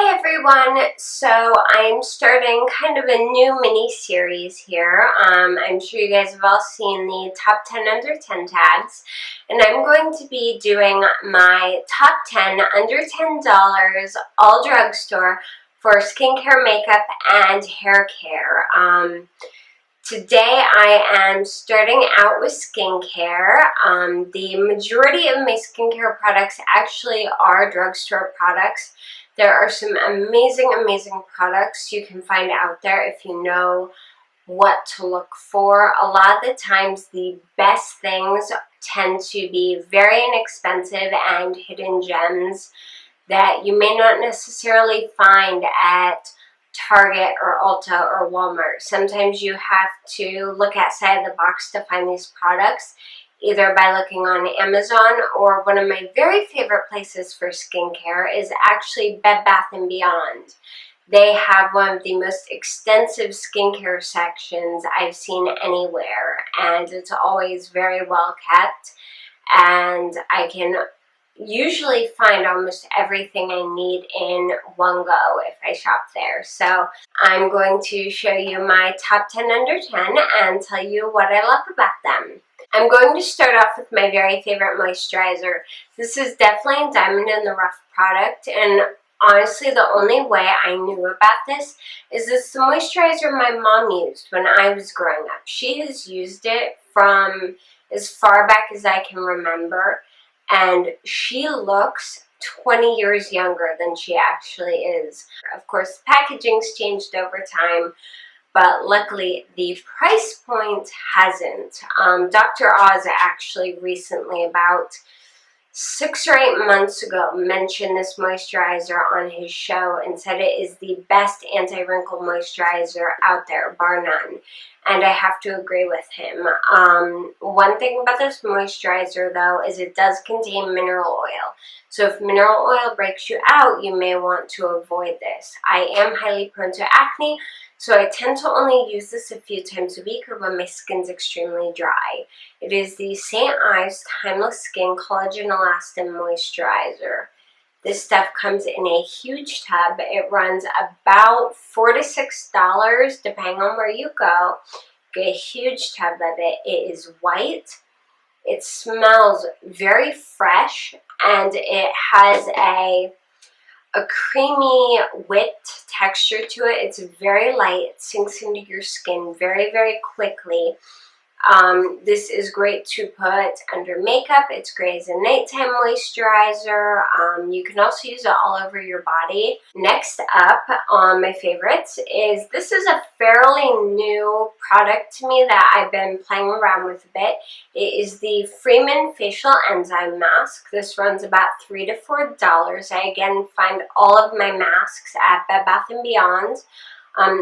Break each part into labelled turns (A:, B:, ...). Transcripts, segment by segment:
A: Hi everyone, so I'm starting kind of a new mini-series here. I'm sure you guys have all seen the top 10 under 10 tags, and I'm going to be doing my top 10 under $10 all drugstore for skincare, makeup, and hair care. Today I am starting out with skincare. The majority of my skincare products actually are drugstore products. There are some amazing products you can find out there if you know what to look for. A lot of the times the best things tend to be very inexpensive and hidden gems that you may not necessarily find at Target or Ulta or Walmart. Sometimes you have to look outside the box to find these products, either by looking on Amazon, or one of my very favorite places for skincare is actually Bed Bath & Beyond. They have one of the most extensive skincare sections I've seen anywhere, and it's always very well kept, and I can usually find almost everything I need in one go if I shop there. So I'm going to show you my top 10 under 10 and tell you what I love about them. I'm going to start off with my very favorite moisturizer. This is definitely a diamond in the rough product, and honestly the only way I knew about this is this the moisturizer my mom used when I was growing up. She has used it from as far back as I can remember, and she looks 20 years younger than she actually is. Of course, the packaging's changed over time, but luckily the price point hasn't. Dr. Oz actually recently, about 6 or 8 months ago, mentioned this moisturizer on his show and said it is the best anti-wrinkle moisturizer out there, bar none. And I have to agree with him. One thing about this moisturizer, though, is it does contain mineral oil. So if mineral oil breaks you out, you may want to avoid this. I am highly prone to acne, so I tend to only use this a few times a week or when my skin's extremely dry. It is the St. Ives Timeless Skin Collagen Elastin Moisturizer. This stuff comes in a huge tub. It runs about $4 to $6 depending on where you go. Get a huge tub of it. It is white. It smells very fresh, and it has a creamy, whipped texture to it. It's very light. It sinks into your skin very quickly. This is great to put under makeup. It's great as a nighttime moisturizer. You can also use it all over your body. Next up on my favorites is, this is a fairly new product to me that I've been playing around with a bit. It is the Freeman Facial Enzyme Mask. This runs about $3 to $4. I again find all of my masks at Bed Bath & Beyond.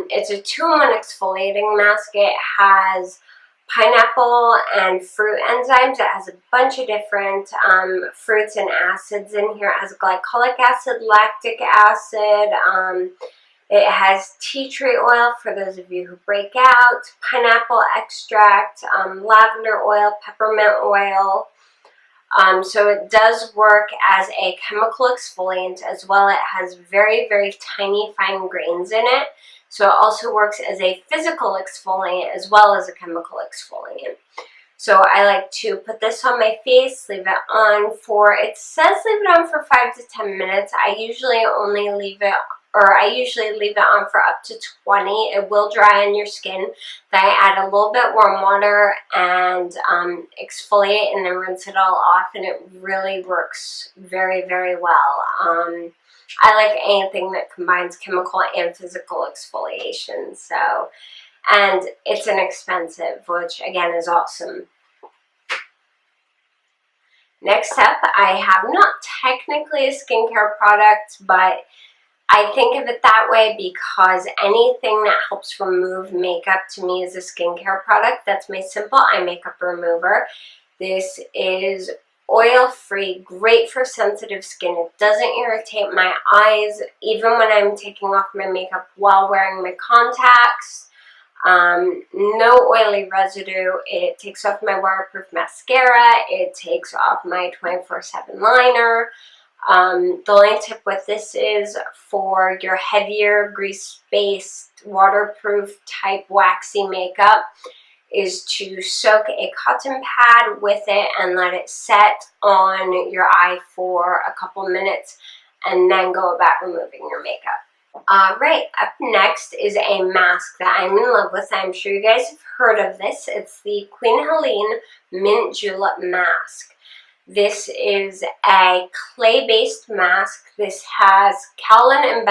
A: It's a 2-in-1 exfoliating mask. It has pineapple and fruit enzymes. It has a bunch of different fruits and acids in here. It has glycolic acid, lactic acid. It has tea tree oil for those of you who break out, pineapple extract, lavender oil, peppermint oil. So it does work as a chemical exfoliant as well. It has very tiny fine grains in it. So it also works as a physical exfoliant as well as a chemical exfoliant. So I like to put this on my face, leave it on for, it says leave it on for 5 to 10 minutes. I usually leave it on for up to 20. It will dry on your skin. Then I add a little bit warm water and exfoliate and then rinse it all off, and it really works very well. I like anything that combines chemical and physical exfoliation. So, and it's inexpensive, which again is awesome. Next up, I have not technically a skincare product, but I think of it that way because anything that helps remove makeup to me is a skincare product. That's my Simple Eye Makeup Remover. This is oil-free, great for sensitive skin. It doesn't irritate my eyes even when I'm taking off my makeup while wearing my contacts. No oily residue. It takes off my waterproof mascara. It takes off my 24/7 liner. The only tip with this is for your heavier grease-based waterproof type waxy makeup is to soak a cotton pad with it and let it set on your eye for a couple minutes and then go about removing your makeup. Alright, up next is a mask that I'm in love with. I'm sure you guys have heard of this. It's the Queen Helene Mint Julep Mask. This is a clay-based mask. This has kaolin and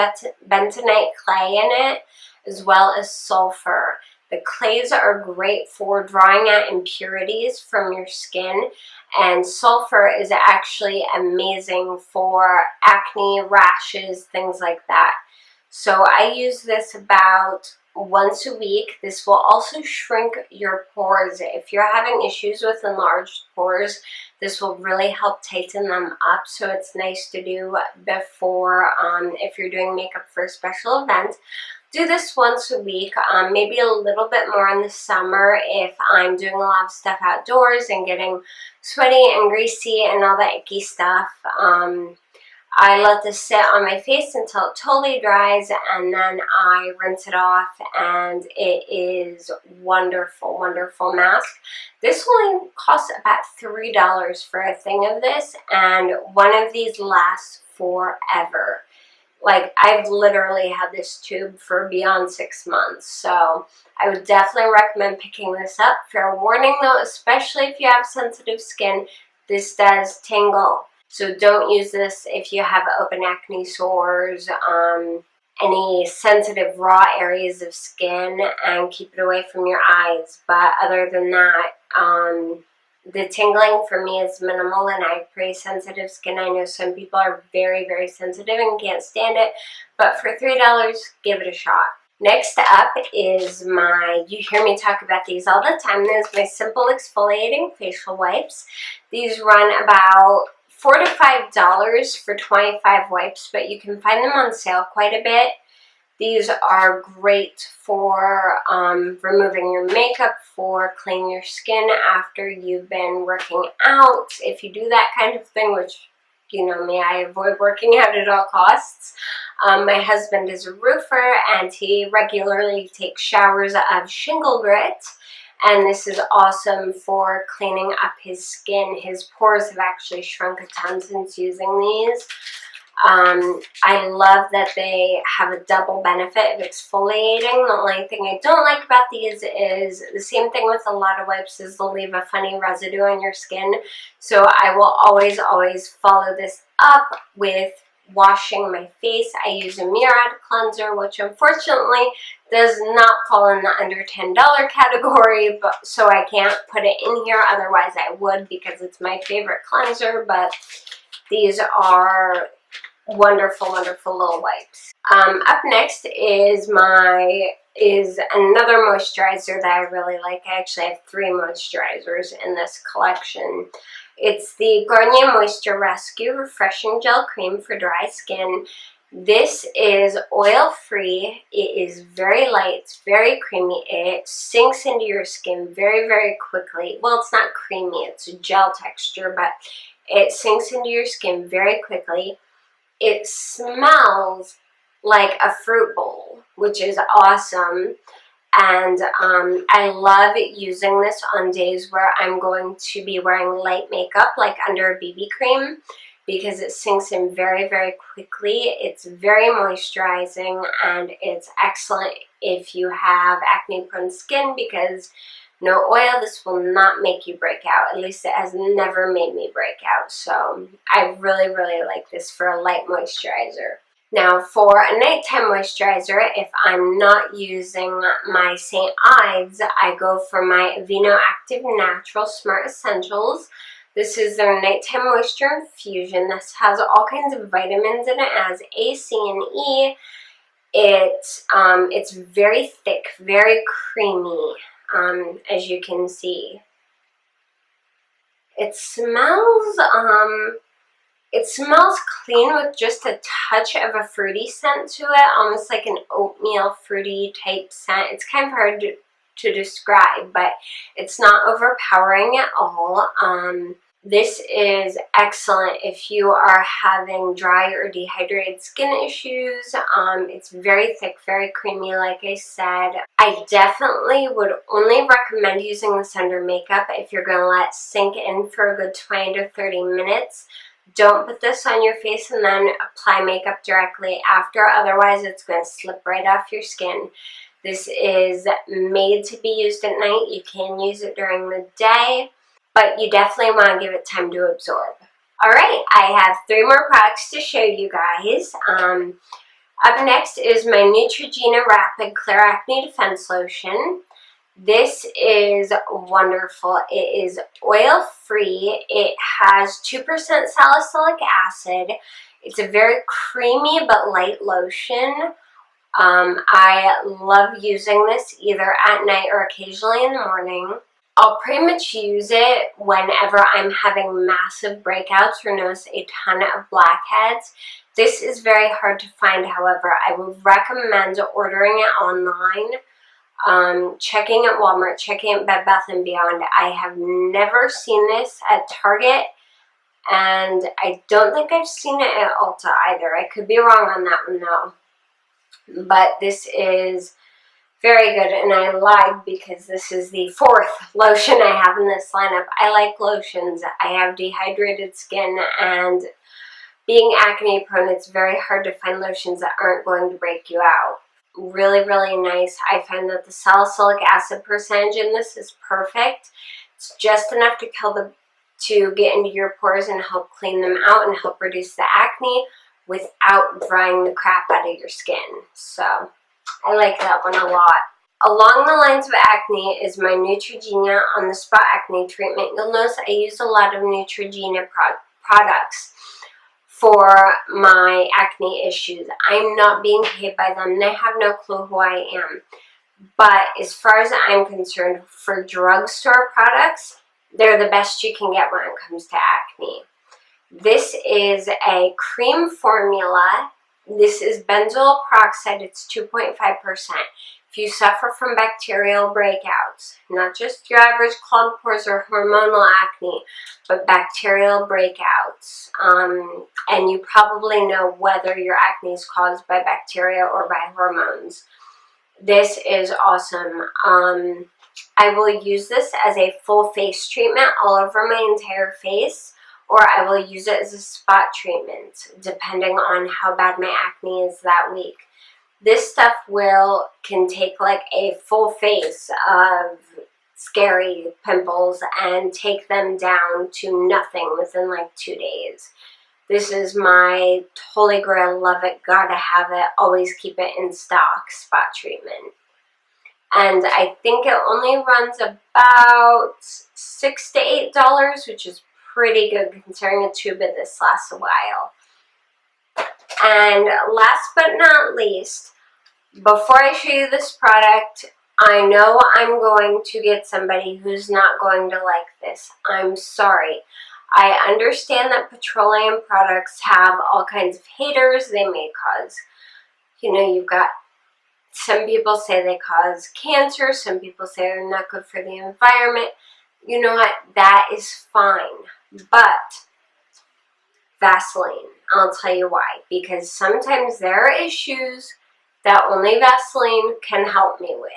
A: bentonite clay in it, as well as sulfur. The clays are great for drawing out impurities from your skin, and sulfur is actually amazing for acne, rashes, things like that. So I use this about once a week. This will also shrink your pores. If you're having issues with enlarged pores, this will really help tighten them up. So it's nice to do before, if you're doing makeup for a special event. Do this once a week, maybe a little bit more in the summer if I'm doing a lot of stuff outdoors and getting sweaty and greasy and all that icky stuff. I let this sit on my face until it totally dries, and then I rinse it off, and it is wonderful, wonderful mask. This only costs about $3 for a thing of this, and one of these lasts forever. Like, I've literally had this tube for beyond 6 months, so I would definitely recommend picking this up. Fair warning though, especially if you have sensitive skin, this does tingle. So don't use this if you have open acne sores, any sensitive raw areas of skin, and keep it away from your eyes. But other than that, the tingling for me is minimal, and I have pretty sensitive skin. I know some people are very, very sensitive and can't stand it, but for $3, give it a shot. Next up is you hear me talk about these all the time, is my Simple Exfoliating Facial Wipes. These run about $4 to $5 for 25 wipes, but you can find them on sale quite a bit. These are great for removing your makeup, for cleaning your skin after you've been working out. If you do that kind of thing, which, you know me, I avoid working out at all costs. My husband is a roofer, and he regularly takes showers of shingle grit. And this is awesome for cleaning up his skin. His pores have actually shrunk a ton since using these. I love that they have a double benefit of exfoliating. The only thing I don't like about these is the same thing with a lot of wipes, is they'll leave a funny residue on your skin. So I will always, always follow this up with washing my face. I use a Murad cleanser, which unfortunately does not fall in the under $10 category, but so I can't put it in here. Otherwise I would, because it's my favorite cleanser. But these are wonderful, wonderful little wipes. Up next is another moisturizer that I really like. I actually have 3 moisturizers in this collection. It's the Garnier Moisture Rescue Refreshing Gel Cream for dry skin. This is oil-free. It is very light. It's very creamy. It sinks into your skin very, very quickly. Well, it's not creamy. It's a gel texture, but it sinks into your skin very quickly. It smells like a fruit bowl, which is awesome. And I love using this on days where I'm going to be wearing light makeup, like under a BB cream, because it sinks in very, very quickly. It's very moisturizing, and it's excellent if you have acne-prone skin, because no oil, this will not make you break out. At least it has never made me break out. So I really, really like this for a light moisturizer. Now for a nighttime moisturizer, if I'm not using my St. Ives, I go for my Aveeno Active Natural Smart Essentials. This is their nighttime moisture infusion. This has all kinds of vitamins in it. It has A, C, and E. It's very thick, very creamy, as you can see. It smells clean with just a touch of a fruity scent to it, almost like an oatmeal fruity type scent. It's kind of hard to describe, but it's not overpowering at all. This is excellent if you are having dry or dehydrated skin issues. It's very thick, very creamy, like I said. I definitely would only recommend using this under makeup if you're going to let it sink in for a good 20 to 30 minutes. Don't put this on your face and then apply makeup directly after, otherwise it's going to slip right off your skin. This is made to be used at night. You can use it during the day, but you definitely want to give it time to absorb. Alright, I have 3 more products to show you guys. Up next is my Neutrogena Rapid Clear Acne Defense Lotion. This is wonderful. It is oil-free. It has 2% salicylic acid. It's a very creamy but light lotion. I love using this either at night or occasionally in the morning. I'll pretty much use it whenever I'm having massive breakouts or notice a ton of blackheads. This is very hard to find, however. I would recommend ordering it online, checking at Walmart, checking at Bed Bath & Beyond. I have never seen this at Target, and I don't think I've seen it at Ulta either. I could be wrong on that one though. But this is very good, and I lied because this is the 4th lotion I have in this lineup. I like lotions. I have dehydrated skin, and being acne prone, it's very hard to find lotions that aren't going to break you out. Really, really nice. I find that the salicylic acid percentage in this is perfect. It's just enough to get into your pores and help clean them out and help reduce the acne without drying the crap out of your skin. So I like that one a lot. Along the lines of acne is my Neutrogena On The Spot Acne Treatment. You'll notice I use a lot of Neutrogena products for my acne issues. I'm not being paid by them. They have no clue who I am. But as far as I'm concerned, for drugstore products, they're the best you can get when it comes to acne. This is a cream formula. This is benzoyl peroxide. It's 2.5%. If you suffer from bacterial breakouts, not just your average clogged pores or hormonal acne, but bacterial breakouts, and you probably know whether your acne is caused by bacteria or by hormones, this is awesome. I will use this as a full face treatment all over my entire face, or I will use it as a spot treatment, depending on how bad my acne is that week. This stuff can take like a full face of scary pimples and take them down to nothing within like 2 days. This is my holy grail, love it, gotta have it, always keep it in stock spot treatment. And I think it only runs about $6 to $8, which is pretty good considering a tube of this lasts a while. And last but not least, before I show you this product, I know I'm going to get somebody who's not going to like this. I'm sorry. I understand that petroleum products have all kinds of haters. They may cause, you've got some people say they cause cancer. Some people say they're not good for the environment. You know what? That is fine. But Vaseline, I'll tell you why. Because sometimes there are issues that only Vaseline can help me with.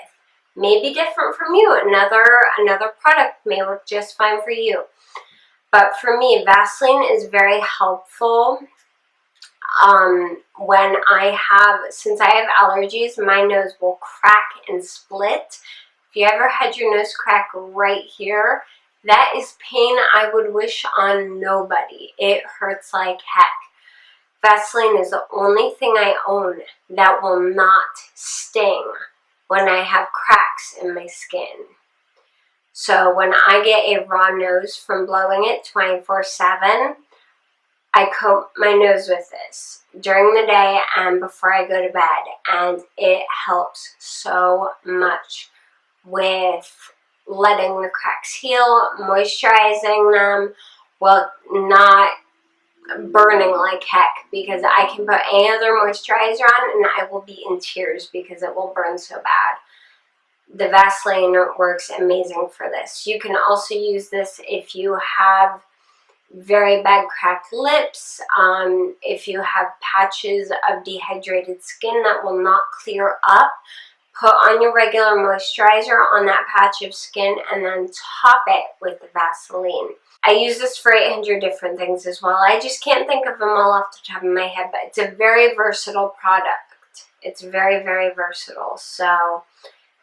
A: Maybe different from you. Another product may work just fine for you. But for me, Vaseline is very helpful since I have allergies, my nose will crack and split. If you ever had your nose crack right here, that is pain I would wish on nobody. It hurts like heck. Vaseline is the only thing I own that will not sting when I have cracks in my skin. So when I get a raw nose from blowing it 24/7, I coat my nose with this during the day and before I go to bed, and it helps so much with letting the cracks heal, moisturizing them, well, not burning like heck, because I can put any other moisturizer on and I will be in tears because it will burn so bad. The Vaseline works amazing for this. You can also use this if you have very bad cracked lips, if you have patches of dehydrated skin that will not clear up, put on your regular moisturizer on that patch of skin and then top it with the Vaseline. I use this for 800 different things as well. I just can't think of them all off the top of my head, but it's a very versatile product. It's very, very versatile. So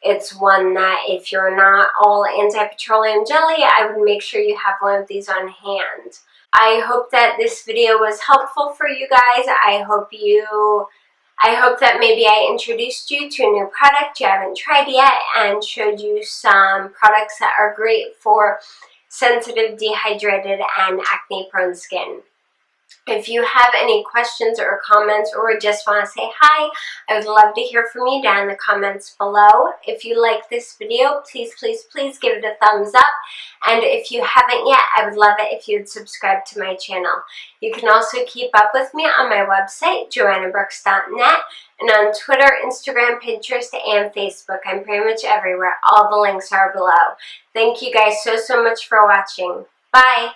A: it's one that if you're not all anti-petroleum jelly, I would make sure you have one of these on hand. I hope that this video was helpful for you guys. I hope that maybe I introduced you to a new product you haven't tried yet and showed you some products that are great for sensitive, dehydrated, and acne-prone skin. If you have any questions or comments or just want to say hi, I would love to hear from you down in the comments below. If you like this video, please, please, please give it a thumbs up. And if you haven't yet, I would love it if you'd subscribe to my channel. You can also keep up with me on my website, joannabrooks.net, and on Twitter, Instagram, Pinterest, and Facebook. I'm pretty much everywhere. All the links are below. Thank you guys so much for watching. Bye!